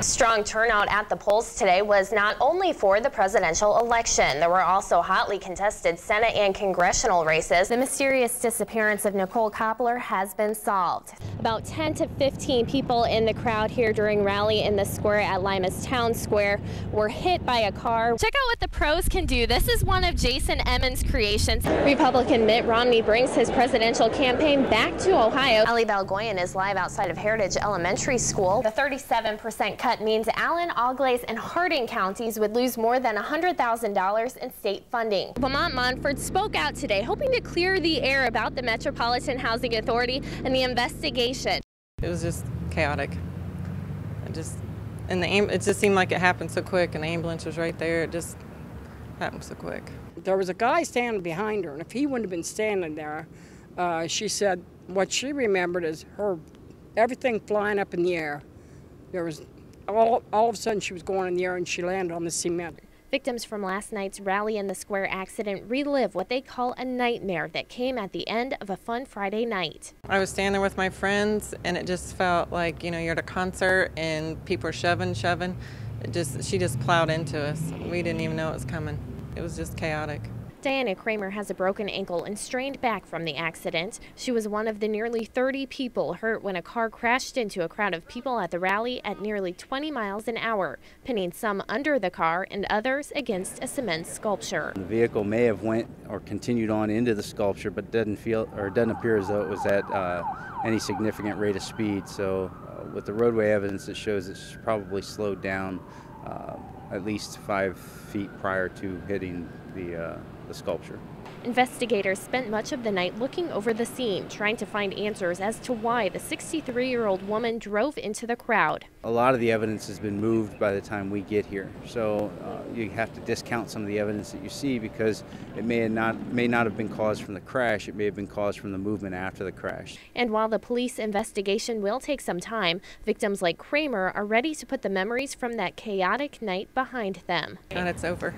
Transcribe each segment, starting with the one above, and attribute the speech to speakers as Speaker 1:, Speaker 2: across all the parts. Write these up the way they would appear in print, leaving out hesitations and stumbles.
Speaker 1: Strong turnout at the polls today was not only for the presidential election. There were also hotly contested Senate and congressional races. The mysterious disappearance of Nicole Koppler has been solved. About 10 to 15 people in the crowd here during rally in the square at Lima's Town Square were hit by a car. Check out what the pros can do. This is one of Jason Emmons' creations. Republican Mitt Romney brings his presidential campaign back to Ohio. Ali Balgoyan is live outside of Heritage Elementary School. The 37% cut means Allen, Auglaize, and Harding counties would lose more than $100,000 in state funding. Lamont Monford spoke out today, hoping to clear the air about the Metropolitan Housing Authority and the investigation.
Speaker 2: It was just chaotic. It just seemed like it happened so quick, and the ambulance was right there. It just happened so quick.
Speaker 3: There was a guy standing behind her, and if he wouldn't have been standing there, she said what she remembered is everything flying up in the air. There was all of a sudden she was going in the air and she landed on the cement.
Speaker 1: Victims from last night's rally in the square accident relive what they call a nightmare that came at the end of a fun Friday night.
Speaker 2: I was standing there with my friends, and it just felt like, you know, you're at a concert and people are shoving. She just plowed into us. We didn't even know it was coming. It was just chaotic.
Speaker 1: Diana Kramer has a broken ankle and strained back from the accident. She was one of the nearly 30 people hurt when a car crashed into a crowd of people at the rally at nearly 20 miles an hour, pinning some under the car and others against a cement sculpture.
Speaker 4: The vehicle may have went or continued on into the sculpture, but doesn't appear as though it was at any significant rate of speed. So with the roadway evidence, it shows it's probably slowed down at least 5 feet prior to hitting the sculpture.
Speaker 1: Investigators spent much of the night looking over the scene, trying to find answers as to why the 63-year-old woman drove into the crowd.
Speaker 4: A lot of the evidence has been moved by the time we get here, so you have to discount some of the evidence that you see because it may not have been caused from the crash. It may have been caused from the movement after the crash.
Speaker 1: And while the police investigation will take some time, victims like Kramer are ready to put the memories from that chaotic night behind them.
Speaker 2: And it's over.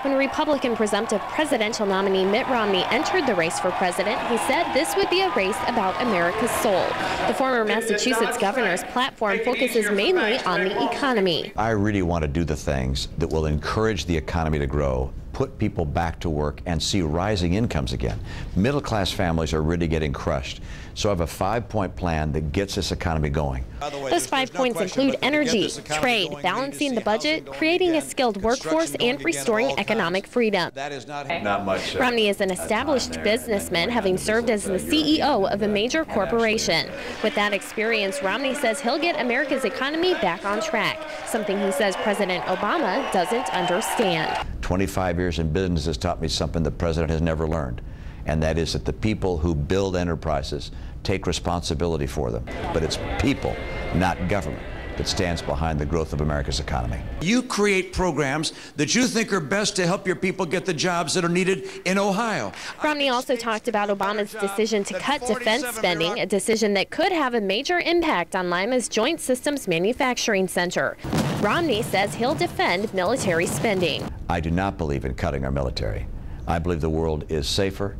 Speaker 1: When Republican presumptive presidential nominee Mitt Romney entered the race for president, he said this would be a race about America's soul. The former Massachusetts governor's platform focuses mainly on the economy.
Speaker 5: I really want to do the things that will encourage the economy to grow, put people back to work, and see rising incomes again. Middle-class families are really getting crushed. So I have a 5-point plan that gets this economy going.
Speaker 1: Those 5 points include energy, trade, balancing the budget, creating a skilled workforce, and restoring economic freedom.
Speaker 5: That is not much.
Speaker 1: Romney is an established businessman, having served as the CEO of a major corporation. With that experience, Romney says he'll get America's economy back on track, something he says President Obama doesn't understand.
Speaker 5: 25 years in business has taught me something the president has never learned, and that is that the people who build enterprises take responsibility for them. But it's people, not government, that stands behind the growth of America's economy.
Speaker 6: You create programs that you think are best to help your people get the jobs that are needed in Ohio.
Speaker 1: Romney also talked about Obama's decision to cut defense spending, a decision that could have a major impact on Lima's Joint Systems Manufacturing Center. Romney says he'll defend military spending.
Speaker 5: I do not believe in cutting our military. I believe the world is safer,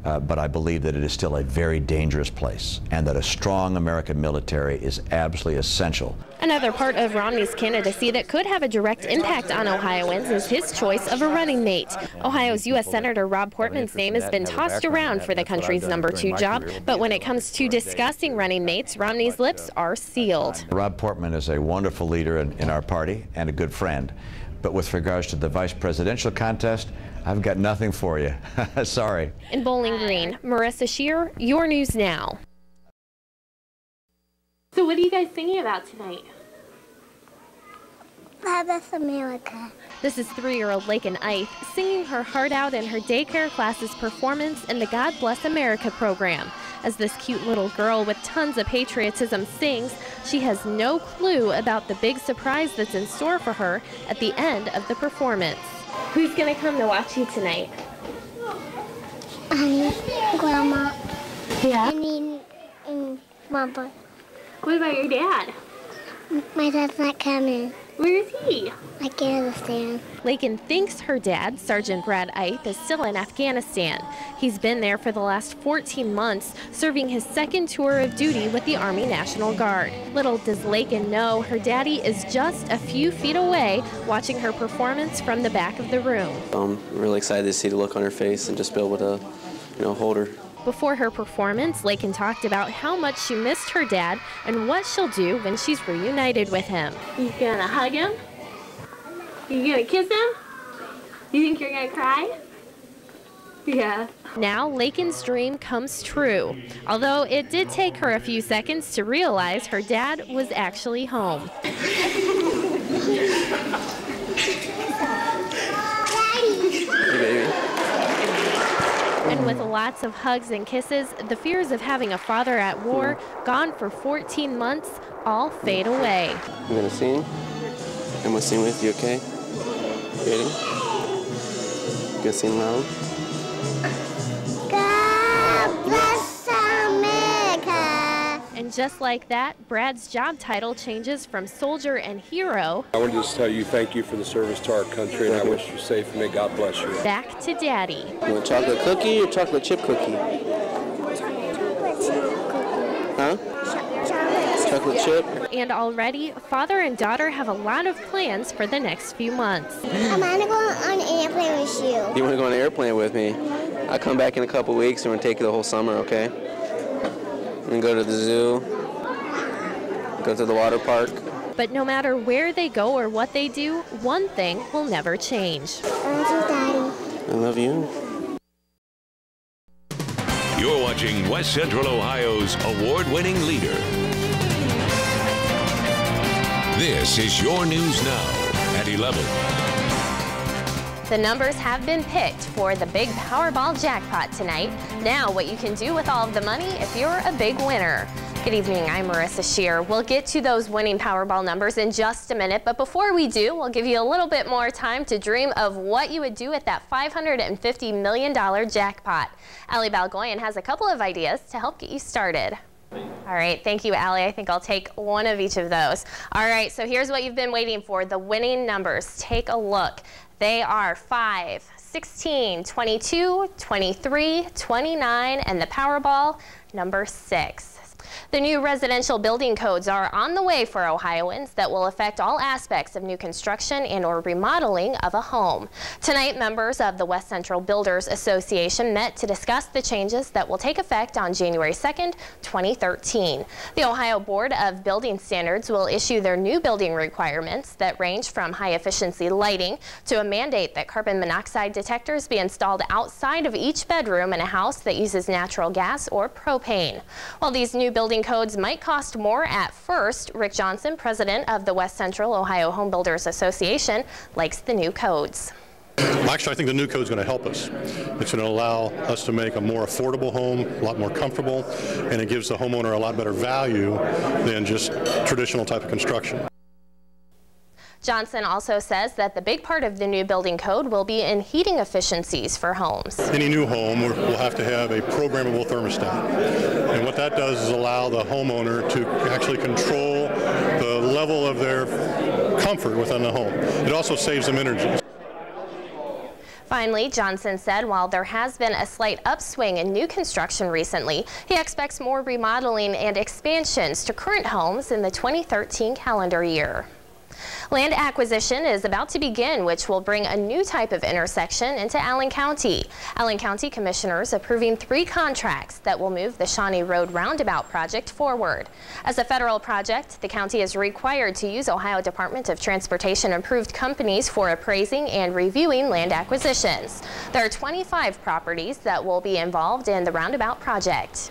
Speaker 5: but I believe that it is still a very dangerous place, and that a strong American military is absolutely essential.
Speaker 1: Another part of Romney's candidacy that could have a direct impact on Ohioans is his choice of a running mate. Ohio's U.S. Senator Rob Portman's name has been tossed around for the country's #2 job, but when it comes to discussing running mates, Romney's lips are sealed.
Speaker 5: Rob Portman is a wonderful leader in our party and a good friend, but with regards to the vice presidential contest, I've got nothing for you. Sorry.
Speaker 1: In Bowling Green, Marissa, Sherer, your news now. So what are you guys thinking about tonight?
Speaker 7: God bless America.
Speaker 1: This is 3-year-old Laken Ith singing her heart out in her daycare class's performance in the God Bless America program. As this cute little girl with tons of patriotism sings, she has no clue about the big surprise that's in store for her at the end of the performance. Who's going to come to watch you tonight?
Speaker 7: Grandma.
Speaker 1: Yeah?
Speaker 7: And Mama.
Speaker 1: What about your dad?
Speaker 7: My dad's not coming.
Speaker 1: Where is he?
Speaker 7: Afghanistan.
Speaker 1: Lakin thinks her dad, Sergeant Brad Ith, is still in Afghanistan. He's been there for the last 14 months, serving his second tour of duty with the Army National Guard. Little does Lakin know her daddy is just a few feet away, watching her performance from the back of the room.
Speaker 8: I'm really excited to see the look on her face and just be able to, hold her.
Speaker 1: Before her performance, Lakin talked about how much she missed her dad and what she'll do when she's reunited with him. You gonna hug him? You gonna kiss him? You think you're gonna cry? Yeah. Now Lakin's dream comes true, although it did take her a few seconds to realize her dad was actually home. And with lots of hugs and kisses, the fears of having a father at war, gone for 14 months, all fade away.
Speaker 8: You gonna sing? I'm gonna sing with you, okay? Ready? You gonna sing loud?
Speaker 7: God bless America.
Speaker 1: And just like that, Brad's job title changes from soldier and hero.
Speaker 9: I want to just tell you thank you for the service to our country, and I wish you safe and may God bless you.
Speaker 1: Back to daddy.
Speaker 8: You want chocolate cookie or chocolate chip cookie? Huh? Chocolate chip?
Speaker 1: And already, father and daughter have a lot of plans for the next few months.
Speaker 7: I want to go on an airplane with you.
Speaker 8: You want to go on an airplane with me? I'll come back in a couple weeks and we're going to take you the whole summer, okay? And go to the zoo, go to the water park.
Speaker 1: But no matter where they go or what they do, one thing will never change.
Speaker 7: I love you, Daddy.
Speaker 8: I love you.
Speaker 10: You're watching West Central Ohio's award-winning leader. This is your news now at 11.
Speaker 1: The numbers have been picked for the big Powerball jackpot tonight. Now what you can do with all of the money if you're a big winner. Good evening, I'm Marissa Sherer. We'll get to those winning Powerball numbers in just a minute, but before we do, we'll give you a little bit more time to dream of what you would do with that $550 million jackpot. Allie Balgoyan has a couple of ideas to help get you started. All right, thank you, Allie. I think I'll take one of each of those. All right, so here's what you've been waiting for, the winning numbers. Take a look. They are 5, 16, 22, 23, 29, and the Powerball, number 6. The new residential building codes are on the way for Ohioans that will affect all aspects of new construction and or remodeling of a home. Tonight, members of the West Central Builders Association met to discuss the changes that will take effect on January 2nd, 2013. The Ohio Board of Building Standards will issue their new building requirements that range from high-efficiency lighting to a mandate that carbon monoxide detectors be installed outside of each bedroom in a house that uses natural gas or propane. While these new building codes might cost more at first, Rick Johnson, president of the West Central Ohio Home Builders Association, likes the new codes.
Speaker 11: Actually, I think the new code is going to help us. It's going to allow us to make a more affordable home, a lot more comfortable, and it gives the homeowner a lot better value than just traditional type of construction.
Speaker 1: Johnson also says that the big part of the new building code will be in heating efficiencies for homes.
Speaker 11: Any new home will have to have a programmable thermostat. And what that does is allow the homeowner to actually control the level of their comfort within the home. It also saves them energy.
Speaker 1: Finally, Johnson said while there has been a slight upswing in new construction recently, he expects more remodeling and expansions to current homes in the 2013 calendar year. Land acquisition is about to begin, which will bring a new type of intersection into Allen County. Allen County commissioners approving 3 contracts that will move the Shawnee Road roundabout project forward. As a federal project, the county is required to use Ohio Department of Transportation approved companies for appraising and reviewing land acquisitions. There are 25 properties that will be involved in the roundabout project.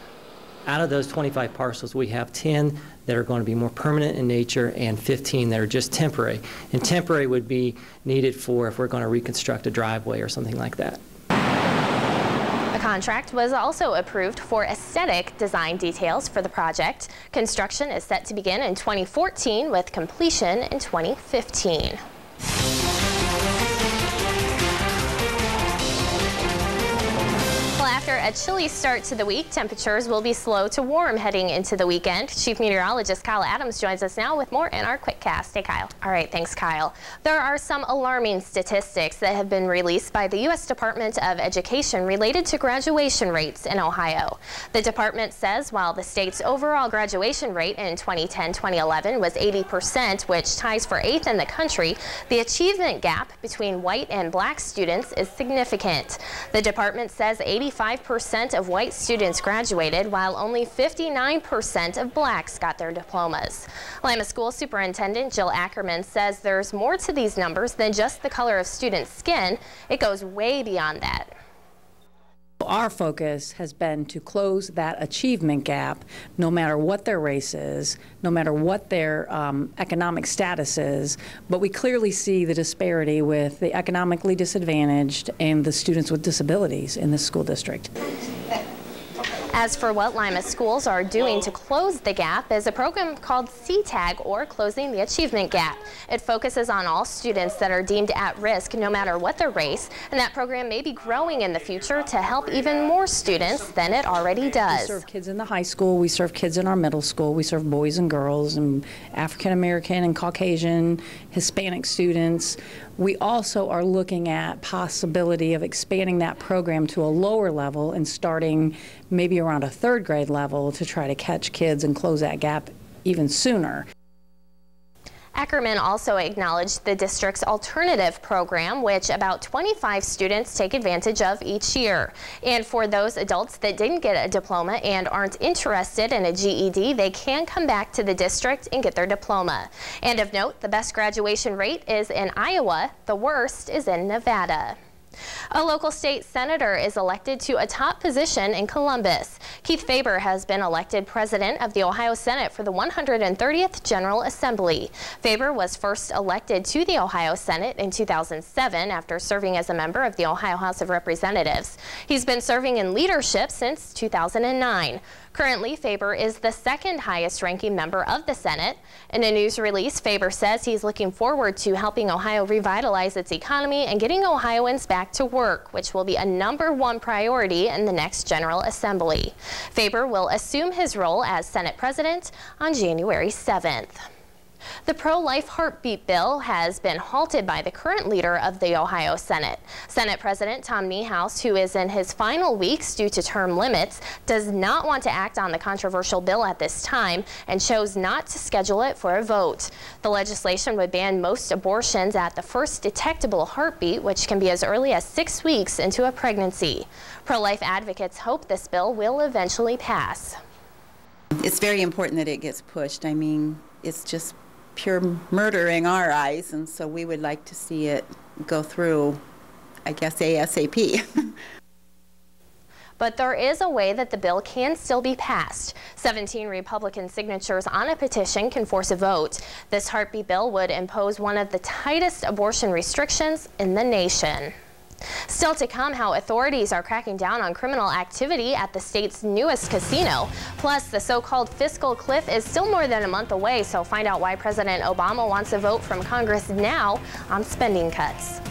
Speaker 12: Out of those 25 parcels, we have 10 that are going to be more permanent in nature and 15 that are just temporary. And temporary would be needed for if we're going to reconstruct a driveway or something like that.
Speaker 1: A contract was also approved for aesthetic design details for the project. Construction is set to begin in 2014 with completion in 2015. After a chilly start to the week, temperatures will be slow to warm heading into the weekend. Chief Meteorologist Kyle Adams joins us now with more in our quick cast. Hey, Kyle. All right, thanks, Kyle. There are some alarming statistics that have been released by the U.S. Department of Education related to graduation rates in Ohio. The department says while the state's overall graduation rate in 2010-2011 was 80%, which ties for 8th in the country, the achievement gap between white and black students is significant. The department says 85% of white students graduated, while only 59% of blacks got their diplomas. Lima School Superintendent Jill Ackerman says there's more to these numbers than just the color of students' skin. It goes way beyond that.
Speaker 13: Our focus has been to close that achievement gap, no matter what their race is, no matter what their economic status is, but we clearly see the disparity with the economically disadvantaged and the students with disabilities in this school district.
Speaker 1: As for what Lima schools are doing to close the gap is a program called CTAG, or Closing the Achievement Gap. It focuses on all students that are deemed at risk no matter what their race, and that program may be growing in the future to help even more students than it already does.
Speaker 13: We serve kids in the high school, we serve kids in our middle school, we serve boys and girls and African American and Caucasian, Hispanic students. We also are looking at possibility of expanding that program to a lower level and starting maybe around a 3rd grade level to try to catch kids and close that gap even sooner.
Speaker 1: Ackerman also acknowledged the district's alternative program, which about 25 students take advantage of each year. And for those adults that didn't get a diploma and aren't interested in a GED, they can come back to the district and get their diploma. And of note, the best graduation rate is in Iowa, the worst is in Nevada. A local state senator is elected to a top position in Columbus. Keith Faber has been elected president of the Ohio Senate for the 130th General Assembly. Faber was first elected to the Ohio Senate in 2007 after serving as a member of the Ohio House of Representatives. He's been serving in leadership since 2009. Currently, Faber is the 2nd highest ranking member of the Senate. In a news release, Faber says he's looking forward to helping Ohio revitalize its economy and getting Ohioans back to work, which will be a #1 priority in the next General Assembly. Faber will assume his role as Senate President on January 7th. The pro-life heartbeat bill has been halted by the current leader of the Ohio Senate. Senate President Tom Niehaus, who is in his final weeks due to term limits, does not want to act on the controversial bill at this time and chose not to schedule it for a vote. The legislation would ban most abortions at the first detectable heartbeat, which can be as early as 6 weeks into a pregnancy. Pro-life advocates hope this bill will eventually pass.
Speaker 14: It's very important that it gets pushed. I mean, it's just pure murder in our eyes, and so we would like to see it go through, I guess, ASAP.
Speaker 1: But there is a way that the bill can still be passed. 17 Republican signatures on a petition can force a vote. This heartbeat bill would impose one of the tightest abortion restrictions in the nation. Still to come, how authorities are cracking down on criminal activity at the state's newest casino. Plus, the so-called fiscal cliff is still more than a month away, so find out why President Obama wants a vote from Congress now on spending cuts.